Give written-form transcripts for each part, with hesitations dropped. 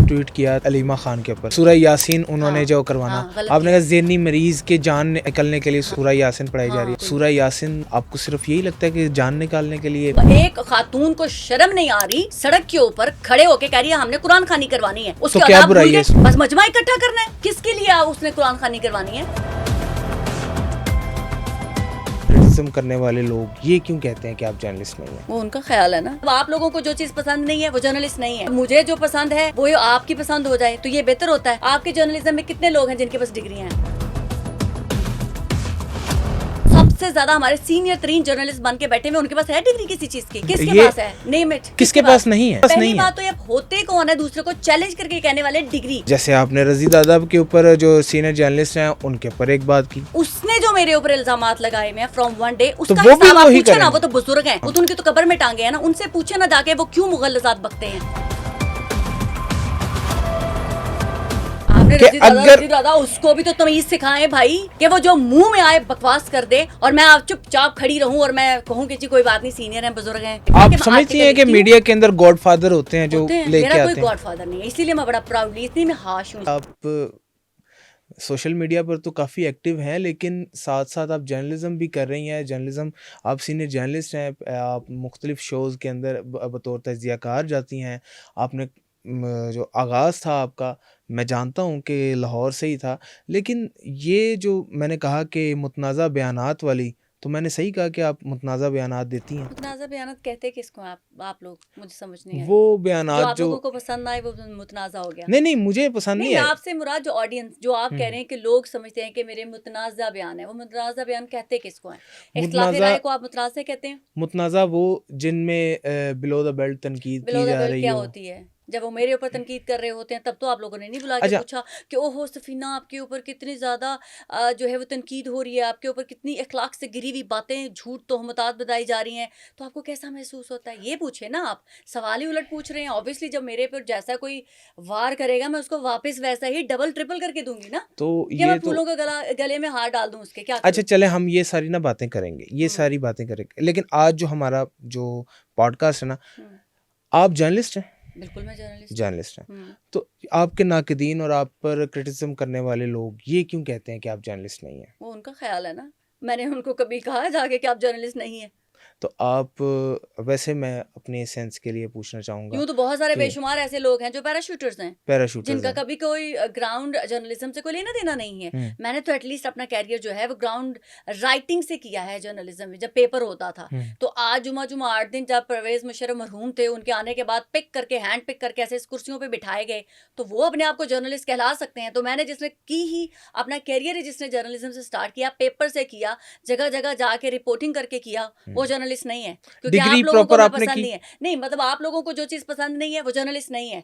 Tweet کیا علیمہ خان کے اوپر سورہ یاسین انہوں نے جو کروانا, آپ نے کہا ذہنی مریض کے جان نکلنے کے لیے سورہ یاسین پڑھائی جا رہی ہے. سورہ یاسین آپ کو صرف یہی لگتا ہے کہ جان نکالنے کے لیے؟ ایک خاتون کو شرم نہیں آ رہی سڑک کے اوپر کھڑے ہو کے کہہ رہی ہے ہم نے قرآن خوانی کروانی ہے, اس تو کے کیا آداب برائی ہے اس میں؟ بس مجمع اکٹھا کرنا ہے, کس کے لیے اس نے قرآن خوانی کروانی ہے؟ کرٹیسزم کرنے والے لوگ یہ کیوں کہتے ہیں کہ آپ جرنلسٹ نہیں ہیں؟ وہ ان کا خیال ہے نا. آپ لوگوں کو جو چیز پسند نہیں ہے وہ جرنلسٹ نہیں ہے, مجھے جو پسند ہے وہ آپ کی پسند ہو جائے تو یہ بہتر ہوتا ہے. آپ کے جرنلزم میں کتنے لوگ ہیں جن کے پاس ڈگریاں ہیں؟ سب سے زیادہ ہمارے سینئر ترین جرنلسٹ بن کے بیٹھے ہوئے ان کے پاس ہے ڈگری کسی چیز کی؟ کس کے پاس ہے؟ Name it. کس کے پاس نہیں ہے؟ پہلی بات تو یہ ہوتے کون ہے دوسرے کو چیلنج کر کے کہنے والے ڈگری. جیسے آپ نے رضی دادا کے اوپر جو سینئر جرنلسٹ ہیں ان کے اوپر ایک بات کی, اس نے جو میرے اوپر الزامات لگائے میں فرام ون ڈے, اس تو کا وہ بھی حساب آپ وہی پوچھے نا, کریں وہ تو بزرگ ہیں, وہ تو ان کی تو قبر میں ٹانگے ہیں نا, ان سے پوچھے نا جا کے وہ کیوں مغلظات بکتے ہیں. رضی دادا اس کو بھی تو تمیز سکھائیں بھائی کہ وہ جو منہ میں آئے بکواس کر دے اور میں آپ چپ چاپ کھڑی رہوں اور میں کہوں کہ جی کوئی بات نہیں سینئر ہیں بزرگ ہیں. آپ سمجھتی ہیں کہ میڈیا کے اندر گاڈ فادر ہوتے ہیں جو لے کے میرا آتے کوئی گاڈ فادر نہیں ہے, اسی لیے میں بڑا پراؤڈلی اتنی میں ہاش ہوں. آپ سوشل میڈیا پر تو کافی ایکٹیو ہیں لیکن ساتھ ساتھ آپ جرنلزم بھی کر رہی ہیں. جرنلزم آپ سینئر جرنلسٹ ہیں, آپ مختلف شوز کے اندر بطور تجزیہ کار جاتی ہیں. آپ نے جو آغاز تھا آپ کا میں جانتا ہوں کہ لاہور سے ہی تھا, لیکن یہ جو میں نے کہا کہ متنازع بیانات والی, تو میں نے صحیح کہا کہ آپ متنازع بیانات دیتی ہیں. متنازع بیانات کہتے کس کو آپ لوگ؟ مجھے سمجھ نہیں آئی. وہ بیانات آپ لوگوں کو پسند نہ آئے وہ متنازع ہو گیا. نہیں مجھے پسند نہیں ہے. آپ سے مراد جو آڈینس جو آپ کہہ رہے ہیں کہ لوگ سمجھتے ہیں کہ میرے متنازع بیان ہے, وہ متنازع بیان کہتے کس کو ہیں؟ اختلاف رائے کو آپ متنازع کہتے ہیں؟ متنازع وہ جن میں بلو دا بیلٹ تنقید کی جا رہی کیا ہو. ہوتی ہے جب وہ میرے اوپر تنقید کر رہے ہوتے ہیں تب تو آپ لوگوں نے نہیں بلا کے پوچھا کہ او ہو سفینہ آپ کے اوپر کتنی زیادہ جو ہے وہ تنقید ہو رہی ہے, آپ کے اوپر کتنی اخلاق سے گری ہوئی باتیں جھوٹ تہمات بتائی جا رہی ہیں, تو آپ کو کیسا محسوس ہوتا ہے؟ یہ پوچھے نا آپ, سوال ہی الٹ پوچھ رہے ہیں. اوبیسلی جب میرے پر جیسا کوئی وار کرے گا میں اس کو واپس ویسا ہی ڈبل ٹرپل کر کے دوں گی نا. تو یہ میں پھولوں کا گلے میں ہار ڈال دوں اس کے, کیا؟ اچھا چلے ہم یہ ساری نا باتیں کریں گے, یہ ساری باتیں کریں گے, لیکن آج جو ہمارا جو پوڈ کاسٹ ہے نا, آپ جرنلسٹ ہیں؟ بالکل میں جرنلسٹ ہیں. تو آپ کے ناقدین اور آپ پر کرٹیسزم کرنے والے لوگ یہ کیوں کہتے ہیں کہ آپ جرنلسٹ نہیں ہیں؟ وہ ان کا خیال ہے نا. میں نے ان کو کبھی کہا جا کے کہ آپ جرنلسٹ نہیں ہیں؟ تو آپ ویسے میں اپنے سینس کے لیے پوچھنا چاہوں گا, یوں تو بہت سارے بے شمار ایسے لوگ ہیں جو پیراشوٹرز ہیں, جن کا کبھی کوئی گراؤنڈ جرنلزم سے کوئی لینا دینا نہیں ہے. میں نے تو ایٹ لیسٹ اپنا کیریئر جو ہے وہ گراؤنڈ رائٹنگ سے کیا ہے جرنلزم میں. جب پیپر ہوتا تھا تو آج جمعہ 8 دن جب پرویز مشرف مرحوم تھے, ان کے آنے کے بعد پک کر کے ہینڈ پک کر کے ایسے اس کرسیوں پہ بٹھائے گئے, تو وہ اپنے آپ کو جرنلسٹ کہلا سکتے ہیں. تو میں نے جس نے کی ہی اپنا کیریئر ہی جس نے جرنلزم سے اسٹارٹ کیا, پیپر سے کیا, جگہ جگہ جا کے رپورٹنگ کر کے کیا, وہ جرنلسٹ نہیں ہے. کیونکہ آپ لوگوں کو پسند نہیں ہے. نہیں مطلب آپ لوگوں کو جو چیز پسند نہیں ہے وہ جرنلسٹ نہیں ہے.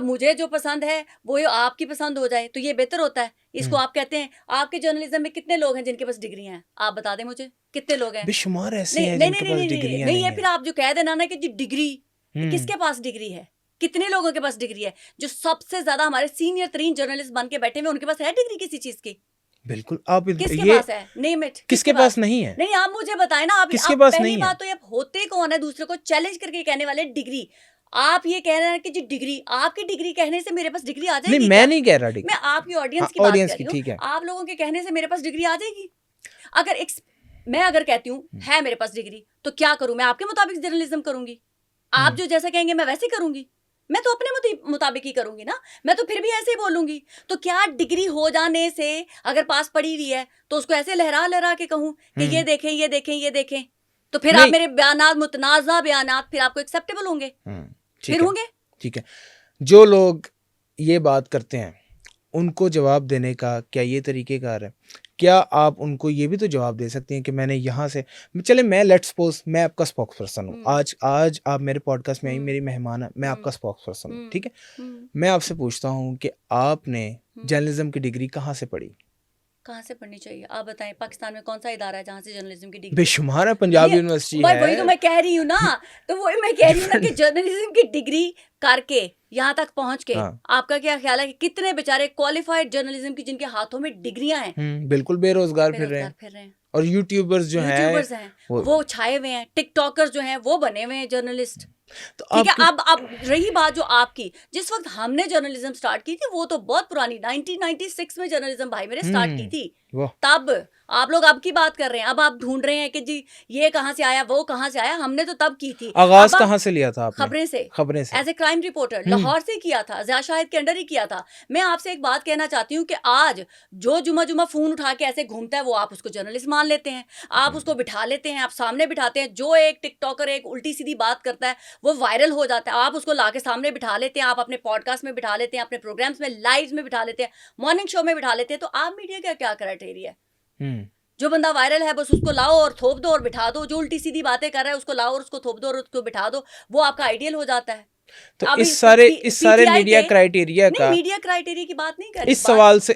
مجھے جو پسند ہے وہ آپ کی پسند ہو جائے تو یہ بہتر ہوتا ہے. اس کو آپ کہتے ہیں. آپ کے جرنلزم میں کتنے لوگ ہیں جن کے پاس ڈگریاں ہیں؟ آپ بتا دیں مجھے کتنے لوگ ہیں؟ بے شمار ایسے ہیں جن کے پاس ڈگریاں نہیں ہے. پھر آپ جو کہہ دینا نا کہ جی ڈگری, کس کے پاس ڈگری ہے؟ کتنے لوگوں کے پاس ڈگری ہے؟ جو سب سے زیادہ ہمارے سینئر ترین جرنلسٹ بن کے بیٹھے ہوئے ان کے پاس ہے ڈگری کسی چیز کی؟ بالکل. آپ کس کے پاس ہے؟ Name it. کس کے پاس نہیں ہے؟ نہیں آپ مجھے بتائیں نا. آپ کس کے پاس پہلی نہیں ہے؟ بات تو یہ ہوتے کون ہے دوسرے کو چیلنج کر کے کہنے والے ڈگری. آپ یہ کہہ رہے ہیں کہ جی ڈگری, آپ کی ڈگری کہنے سے میرے پاس ڈگری آ جائے گی؟ نہیں میں نہیں کہہ رہا ڈگری, میں آپ کی آڈینس کی بات کر رہی ہوں. آپ لوگوں کے کہنے سے میرے پاس ڈگری آ جائے گی؟ میں اگر کہتی ہوں ہے میرے پاس ڈگری تو کیا کروں؟ میں آپ کے مطابق جرنلزم کروں گی. آپ جو جیسا کہیں گے میں ویسے کروں گی. میں تو اپنے مطابق ہی کروں گی نا. میں تو پھر بھی ایسے ہی بولوں گی. تو کیا ڈگری ہو جانے سے اگر پاس پڑی ہوئی ہے تو اس کو ایسے لہرا کے کہوں کہ یہ دیکھیں یہ دیکھیں یہ دیکھیں, تو پھر آپ میرے بیانات متنازع بیانات پھر آپ کو ایکسیپٹیبل ہوں گے؟ پھر ہوں گے. ٹھیک ہے. جو لوگ یہ بات کرتے ہیں ان کو جواب دینے کا کیا یہ طریقہ کار ہے؟ کیا آپ ان کو یہ بھی تو جواب دے سکتے ہیں کہ میں نے یہاں سے چلے میں لیٹ سپوز میں آپ کا اسپوکس پرسن ہوں. آج آپ میرے پوڈ کاسٹ میں آئی, میری مہمان ہے, میں آپ کا اسپوکس پرسن ہوں. ٹھیک ہے. میں آپ سے پوچھتا ہوں کہ آپ نے جرنلزم کی ڈگری کہاں سے پڑھی؟ کہاں سے پڑھنی چاہیے آپ بتائیں؟ پاکستان میں کون سا ادارہ ہے جہاں سے جرنلزم کی ڈگری؟ بے شمار ہے. پنجاب یونیورسٹی ہے. وہی تو میں کہہ رہی ہوں نا. تو وہی میں کہہ رہی ہوں نا کہ جرنلزم کی ڈگری کر کے یہاں تک پہنچ کے آپ کا کیا خیال ہے کہ کتنے بیچارے کوالیفائڈ جرنلزم کی جن کے ہاتھوں میں ڈگریاں ہیں بالکل بے روزگار پھر رہے ہیں. اور یوٹیوبرز جو ہیں وہ چھائے ہوئے ہیں. ٹک ٹاکرز جو ہیں وہ بنے ہوئے ہیں جرنلسٹ. ٹھیک ہے. اب رہی بات جو آپ کی, جس وقت ہم نے جرنلزم سٹارٹ کی تھی وہ تو بہت پرانی 1996 میں جرنلزم بھائی میرے سٹارٹ کی تھی. تب آپ لوگ اب کی بات کر رہے ہیں, اب آپ ڈھونڈ رہے ہیں کہ جی یہ کہاں سے آیا وہ کہاں سے آیا. ہم نے تو تب کی تھی. آغاز کہاں سے لیا تھا آپ نے؟ خبریں سے as a crime reporter Lahore سے کیا تھا, ضیاء شاہد کے انڈر ہی کیا تھا. میں آپ سے ایک بات کہنا چاہتی ہوں کہ آج جو جمعہ فون اٹھا کے ایسے گھومتا ہے وہ آپ اس کو جرنلسٹ مان لیتے ہیں, آپ اس کو بٹھا لیتے ہیں, آپ سامنے بٹھاتے ہیں. جو ایک ٹک ٹاکر ایک الٹی سیدھی بات کرتا ہے وہ وائرل ہو جاتا ہے, آپ اس کو لا کے سامنے بٹھا لیتے ہیں, آپ اپنے پوڈ کاسٹ میں بٹھا لیتے ہیں, اپنے پروگرامس میں لائیو میں بٹھا لیتے ہیں, مارننگ شو میں بٹھا لیتے ہیں. تو آپ میڈیا کا کیا کرائٹیریا ہے؟ جو بندہ وائرل ہے بس اس کو لاؤ اور تھوپ دو اور بٹھا دو, جو الٹی سیدھی باتیں کر رہا ہے اس کو لاؤ اور اس کو تھوپ دو اور اس کو بٹھا دو, وہ آپ کا آئیڈیل ہو جاتا ہے. تو اس سارے میڈیا کرائٹیریا کا, میڈیا کرائٹیریا کی بات نہیں کر رہی.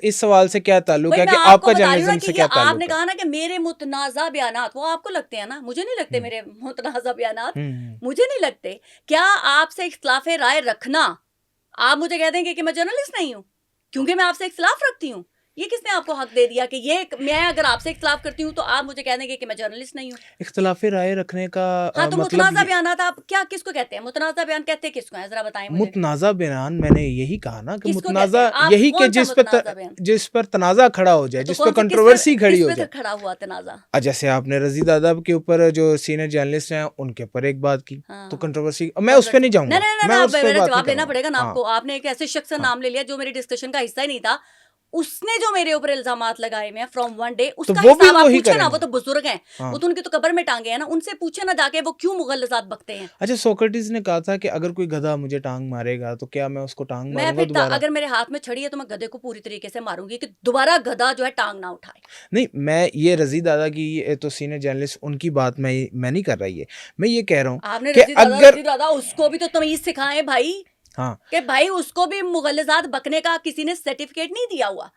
اس سوال سے کیا تعلق ہے کہ آپ کا جرنلزم سے کیا تعلق ہے؟ آپ نے کہا نا کہ میرے متنازع بیانات, وہ آپ کو لگتے ہیں نا, مجھے نہیں لگتے میرے متنازع بیانات, مجھے نہیں لگتے. کیا آپ سے اختلاف رائے رکھنا آپ مجھے کہہ دیں گے کہ میں جرنلسٹ نہیں ہوں کیونکہ میں آپ سے اختلاف رکھتی ہوں؟ یہ کس نے آپ کو حق دے دیا کہ یہ میں اگر آپ سے اختلاف کرتی ہوں تو آپ مجھے کہہ دیں گے کہ میں جرنلسٹ نہیں ہوں؟ اختلاف رائے رکھنے کا ہاں تو متنازع بیانات آپ کیا کس کو کہتے ہیں؟ متنازع بیان کہتے کس کو ہیں ذرا بتائیں مجھے. متنازع بیان میں نے یہی کہا نا کہ متنازع یہی کہ جس پر تنازع کھڑا ہو جائے, جس پر کنٹروورسی کھڑی ہو جائے. کھڑا ہوا تنازع جیسے آپ نے رضی دادا کے اوپر جو سینئر جرنلسٹ ہیں ان کے اوپر ایک بات کی تو کنٹروورسی, میں اس پہ نہیں جاؤں گا. میرا جواب دینا پڑے گا نا آپ کو. آپ نے ایک ایسے شخص کا نام لے لیا جو میری ڈسکشن کا حصہ ہی نہیں تھا, اس نے جو میرے اوپر الزامات لگائے ہوئے ہیں فرام ون ڈے, اس کا حساب آپ پوچھے نا. وہ تو بزرگ ہیں, وہ تو ان کی تو قبر میں ٹانگے ہیں نا, ان سے پوچھے نا جا کے وہ کیوں مغلظات بکتے ہیں. اچھا سوکریٹس نے کہا تھا کہ اگر کوئی گدھا مجھے ٹانگ مارے گا تو کیا میں اس کو ٹانگ ماروں گا دوبارہ؟ اگر میرے ہاتھ میں چھڑی ہے تو میں گدھے کو پوری طریقے سے ماروں گی کہ دوبارہ گدھا جو ہے ٹانگ نہ اٹھائے. نہیں, میں یہ رضی دادا کی تو سینئر جرنلسٹ ان کی بات میں نہیں کر رہی ہے, میں یہ کہہ رہا ہوں آپ نے رضی دادا اس کو بھی تو تمیز سکھائیں بھائی, کہ بھائی اس کو بھی مغلظات بکنے کا کسی نے سرٹیفکیٹ نہیں دیا ہوا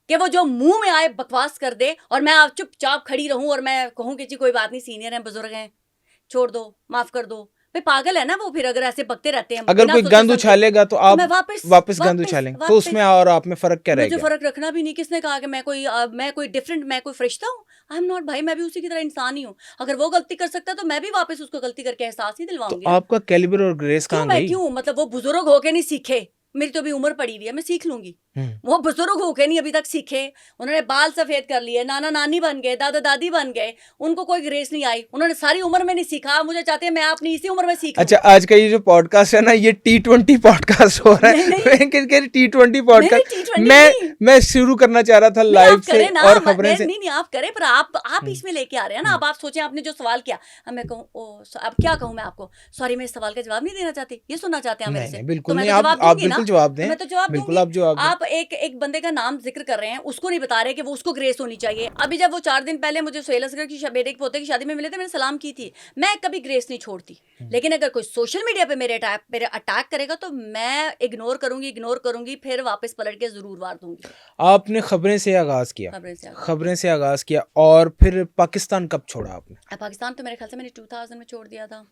کہ وہ جو منہ میں آئے بکواس کر دے اور میں چپ چاپ کھڑی رہوں اور میں کہوں کہ جی کوئی بات نہیں, سینئر ہیں, بزرگ ہیں, چھوڑ دو, معاف کر دو. پاگل ہے نا وہ. پھر اگر ایسے بکتے رہتے ہیں, اگر کوئی گند اچھالے گا تو آپ واپس گند اچھالیں, تو اس میں اور آپ میں فرق کیا رہے گا؟ مجھے فرق رکھنا بھی نہیں. کس نے کہا کہ میں کوئی ڈفرنٹ, میں کوئی فرشتہ ہوں؟ آئی ایم ناٹ بھائی, میں بھی اسی کی طرح انسان ہی ہوں. اگر وہ غلطی کر سکتا ہے تو میں بھی واپس اس کو غلطی کر کے احساس ہی دلواؤں گی. آپ کا کیلیبر اور گریس کہاں گئی؟ کیوں مطلب وہ بزرگ ہو کے نہیں سیکھے؟ میری تو ابھی عمر پڑی ہوئی ہے, میں سیکھ لوں گی. وہ بزرگ ہو کے نہیں ابھی تک سیکھے, انہوں نے بال سفید کر لیے, نانا نانی بن گئے, دادا دادی بن گئے, ان کو کوئی گریس نہیں آئی, انہوں نے ساری عمر میں نہیں سیکھا. مجھے چاہتے ہیں میں اپنی اسی عمر میں سیکھ. اچھا آج کا یہ جو پوڈ کاسٹ ہے نا, یہ T20 پوڈ کاسٹ ہو رہا ہے. T20 پوڈ کاسٹ میں شروع کرنا چاہ رہا تھا لائیو سے اور خبریں سے. نہیں آپ کریں, پر آپ اس میں لے کے آ رہے ہیں نا. اب آپ سوچیں آپ نے جو سوال کیا, اب میں کہوں اب کیا کہوں میں آپ کو, سوری میں اس سوال کا جواب نہیں دینا چاہتی, یہ سننا چاہتے ہیں میرے سے. بالکل نہیں, آپ بالکل جواب دیں. میں تو جواب دوں گی. آپ ایک بندے کا نام ذکر کر رہے ہیں, اس کو نہیں بتا رہے کہ وہ اس کو گریس ہونی چاہیے. ابھی جب وہ 4 دن پہلے مجھے سہیل اصغر کی بیٹے کے پوتے کی شادی میں ملے تھے, میں نے سلام کی تھی. میں کبھی گریس نہیں چھوڑتی, لیکن اگر کوئی سوشل میڈیا پہ میرے اٹیک کرے گا تو میں اگنور کروں گی, پھر واپس پلٹ کے ضرور وار دوں گی. آپ نے خبریں سے آغاز کیا اور پھر پاکستان کب چھوڑا آپ نے؟ پاکستان تو میرے خیال سے میں نے 2000 میں چھوڑ دیا تھا.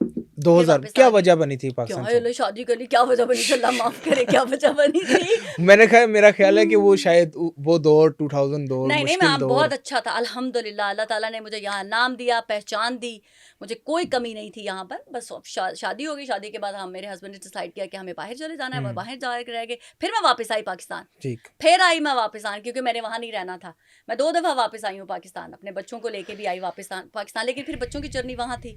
2000 کیا وجہ بنی تھی پاکستان؟ شادی کر لی, کیا وجہ بنی تھی, اللہ معاف کرے, کیا وجہ بنی تھی؟ میرا خیال ہے کہ وہ شاید وہ دور 2000 دور نہیں میں بہت اچھا تھا الحمدللہ. اللہ تعالیٰ نے مجھے یہاں نام دیا, پہچان دی, مجھے کوئی کمی نہیں تھی یہاں پر. بس شادی ہو گئی, شادی کے بعد میرے ہسبینڈ نے ڈیسائیڈ کیا کہ ہمیں باہر چلے جانا ہے, باہر جا کے رہ گئے. پھر میں واپس آئی پاکستان, پھر آئی میں واپس کیونکہ میں نے وہاں نہیں رہنا تھا. میں 2 دفعہ واپس آئی ہوں پاکستان, اپنے بچوں کو لے کے بھی آئی واپس پاکستان, لیکن پھر بچوں کی جرنی وہاں تھی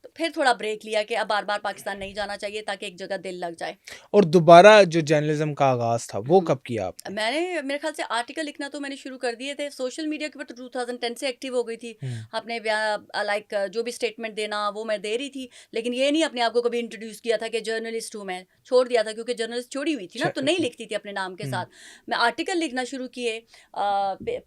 تو پھر تھوڑا بریک لیا کہ اب بار بار پاکستان نہیں جانا چاہیے تاکہ ایک جگہ دل لگ جائے. اور دوبارہ جو جرنلزم کا آغاز تھا وہ کب کیا آپ؟ میں نے میرے خیال سے آرٹیکل لکھنا تو میں نے شروع کر دیے تھے. سوشل میڈیا کے اوپر تو 2010 سے ایکٹیو ہو گئی تھی. اپنے لائک جو بھی اسٹیٹمنٹ دینا وہ میں دے رہی تھی, لیکن یہ نہیں اپنے آپ کو کبھی انٹروڈیوس کیا تھا کہ جرنلسٹ ہوں. میں چھوڑ دیا تھا کیونکہ جرنلسٹ چھوڑی ہوئی تھی نا, تو نہیں لکھتی تھی اپنے نام کے ساتھ. میں آرٹیکل لکھنا شروع کیے.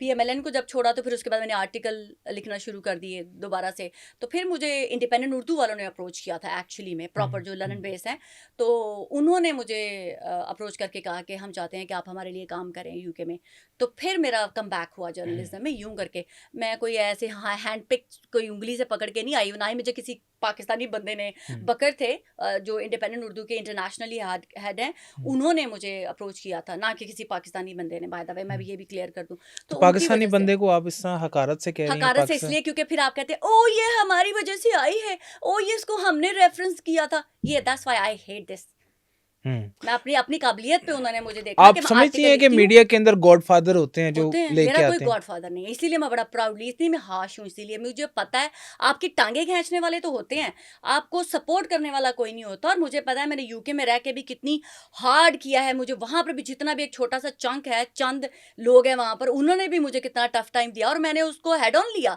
PMLN کو جب چھوڑا تو پھر اس کے بعد میں نے آرٹیکل لکھنا شروع کر دیے دوبارہ سے. تو پھر مجھے انڈیپینڈنٹ اردو والوں نے اپروچ کیا تھا ایکچولی میں, پراپر جو لندن بیس ہیں, تو انہوں نے مجھے اپروچ کر کے کہا کہ ہم چاہتے ہیں کہ آپ ہمارے لیے کام کریں UK میں. تو پھر میرا کم بیک ہوا جرنلزم میں. یوں کر کے میں کوئی ایسے ہینڈ پک کوئی انگلی سے پکڑ کے نہیں آئی, نہ ہی مجھے کسی پاکستانی بندے نے, بکر تھے جو انڈیپینڈنٹ اردو کے انٹرنیشنلی ہیڈ ہیں, انہوں نے مجھے اپروچ کیا تھا, نہ کہ کسی پاکستانی بندے نے. بائی دا وے میں بھی یہ بھی کلیئر کر دوں, تو پاکستانی بندے کو آپ اس طرح حقارت سے کہہ رہی ہیں؟ حقارت سے اس لیے کیونکہ پھر آپ کہتے ہیں او یہ ہماری وجہ سے آئی ہے, او یہ اس کو ہم نے ریفرنس کیا تھا. یہ دیٹس وائی آئی ہیٹ دس. میں اپنی قابلیت پہ انہوں نے مجھے دیکھا. آپ سمجھتی ہیں کہ میڈیا کے اندر گاڈ فادر ہوتے ہیں جو لے کے آتے ہیں؟ میرا کوئی گاڈ فادر نہیں ہے, اسی لیے میں بڑا پراؤڈلی, اس لیے میں ہاش ہوں, اسی لیے مجھے پتا ہے آپ کی ٹانگیں کھینچنے والے تو ہوتے ہیں, آپ کو سپورٹ کرنے والا کوئی نہیں ہوتا. اور مجھے پتا ہے میں نے یو کے میں رہ کے بھی کتنی ہارڈ کیا ہے, مجھے وہاں پر بھی جتنا بھی ایک چھوٹا سا چنک ہے, چند لوگ ہیں وہاں پر, انہوں نے بھی مجھے کتنا ٹف ٹائم دیا اور میں نے اس کو ہیڈ آن لیا.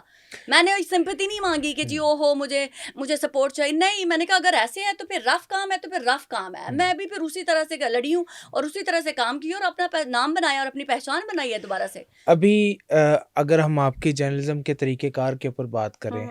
میں نے سمپیتی نہیں مانگی کہ جی او ہو مجھے سپورٹ چاہیے, نہیں, میں نے کہا اگر ایسے ہے تو پھر رف کام ہے تو پھر رف کام ہے. میں بھی پھر اسی طرح سے لڑی ہوں اور اسی طرح سے کام کیا اور اپنا نام بنایا اور اپنی پہچان بنائی ہے دوبارہ سے. ابھی اگر ہم آپ کی جرنلزم کے طریقہ کار کے اوپر بات کریں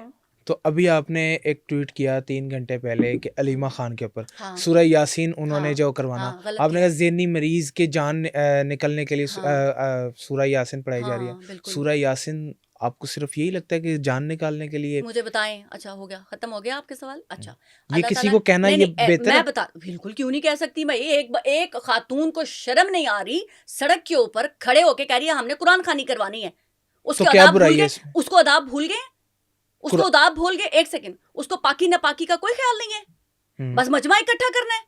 تو ابھی آپ نے ایک ٹویٹ کیا 3 گھنٹے پہلے کہ علیمہ خان کے اوپر سورہ یاسین انہوں نے جو کروانا, آپ نے کہا ذہنی مریض کے جان نکلنے کے لیے سورہ یاسین پڑھائی جا رہی ہے. سورہ یاسین آپ کو صرف یہی لگتا ہے کہ جان نکالنے کے لیے؟ مجھے بتائیں. اچھا ہو گیا, ختم ہو گیا آپ کے سوال. اچھا, یہ کسی کو کہنا یہ بہتر ہے؟ میں بتا, بالکل کیوں نہیں کہہ سکتی میں. ایک خاتون کو شرم نہیں آ رہی سڑک کے اوپر کھڑے ہو کے کہہ رہی ہے ہم نے قرآن خوانی کروانی ہے. اس کو آداب بھول گئے, اس کو آداب بھول گئے, اس کو آداب بھول گئے. ایک سیکنڈ, اس کو پاکی ناپاکی کا کوئی خیال نہیں ہے, بس مجمع اکٹھا کرنا ہے.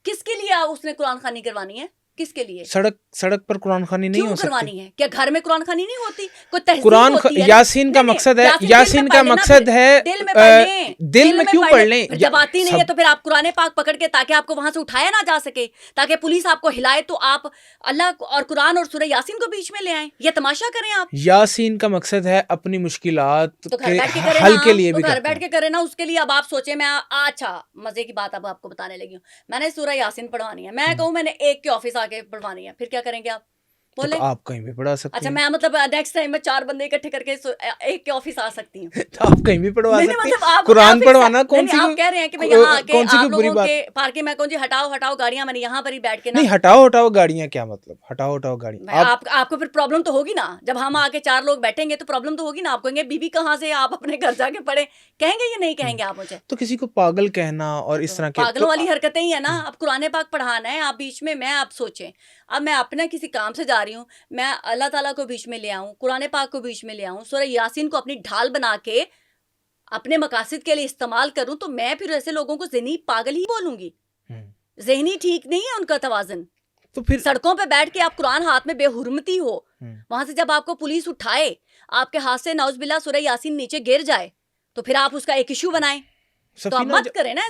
کس کے لیے اس نے قرآن خوانی کروانی ہے؟ کس کے لیے؟ سڑک پر قرآن خوانی نہیں ہو سکتی. کروانی ہے کیا گھر میں قرآن خوانی نہیں ہوتی؟ کوئی تہذیب قرآن ہوتی ہے. یاسین کا مقصد ہے, یاسین کا مقصد ہے دل میں پڑھ لیں, دل میں کیوں پڑھ لیں؟ جب آتی نہیں ہے تو پھر آپ قرآن پاک پکڑ کے, تاکہ آپ کو وہاں سے اٹھایا نہ جا سکے, تاکہ پولیس آپ کو ہلائے تو آپ اللہ اور قرآن اور سورہ یاسین کو بیچ میں لے آئیں. یہ تماشا کریں آپ. یاسین کا مقصد ہے اپنی مشکلات کے حل کے لیے بھی گھر بیٹھ کے کریں نا. اس کے لیے اب آپ سوچیں, میں اچھا مزے کی بات اب آپ کو بتانے لگی ہوں, میں نے سورہ یاسین پڑھوانی ہے, میں کہوں میں نے ایک کے آفس آ کے پڑھوانی ہے, پھر کیا کریں گے آپ؟ تو آپ کہیں بھی پڑھا سکتے ہیں. اچھا, میں مطلب نیکسٹ ٹائم میں 4 بندے اکٹھے کر کے ایک کے آفس آ سکتی ہوں. آپ کہیں بھی پڑھوا سکتے ہیں. قرآن پڑھوانا کون سی, آپ کہہ رہے ہیں کہ میں یہاں آ کے آپ لوگوں کے پارکنگ میں کہوں جی ہٹاؤ گاڑیاں, میں نے یہاں پر ہی بیٹھ کے. نہیں, ہٹاؤ گاڑیاں کیا مطلب؟ ہٹاؤ گاڑیاں آپ کو پھر پرابلم تو ہوگی نا. جب ہم آ کے 4 لوگ بیٹھیں گے تو پرابلم تو ہوگی نا. آپ کہیں گے بی بی کہاں سے, آپ اپنے گھر جا کے پڑھیں, کہیں گے یا نہیں کہیں گے آپ مجھے؟ تو کسی کو پاگل کہنا اور اس طرح کے پاگلوں والی حرکتیں ہی ہے نا. اب قرآن پاک پڑھانا ہے, آپ بیچ میں آپ سوچیں, اب میں اپنا کسی کام سے جا رہی ہوں, میں اللہ تعالیٰ کو بیچ میں لے آؤں, قرآن پاک کو بیچ میں لے آؤں, سورہ یاسین کو اپنی ڈھال بنا کے اپنے مقاصد کے لیے استعمال کروں, تو میں پھر ایسے لوگوں کو ذہنی پاگل ہی بولوں گی. ذہنی ٹھیک نہیں ہے ان کا توازن. تو پھر سڑکوں پہ بیٹھ کے آپ قرآن ہاتھ میں بے حرمتی ہو, وہاں سے جب آپ کو پولیس اٹھائے, آپ کے ہاتھ سے نعوذ باللہ سورہ یاسین نیچے گر جائے, تو پھر آپ اس کا ایک ایشو بنائیں. تو آپ مت کریں نا.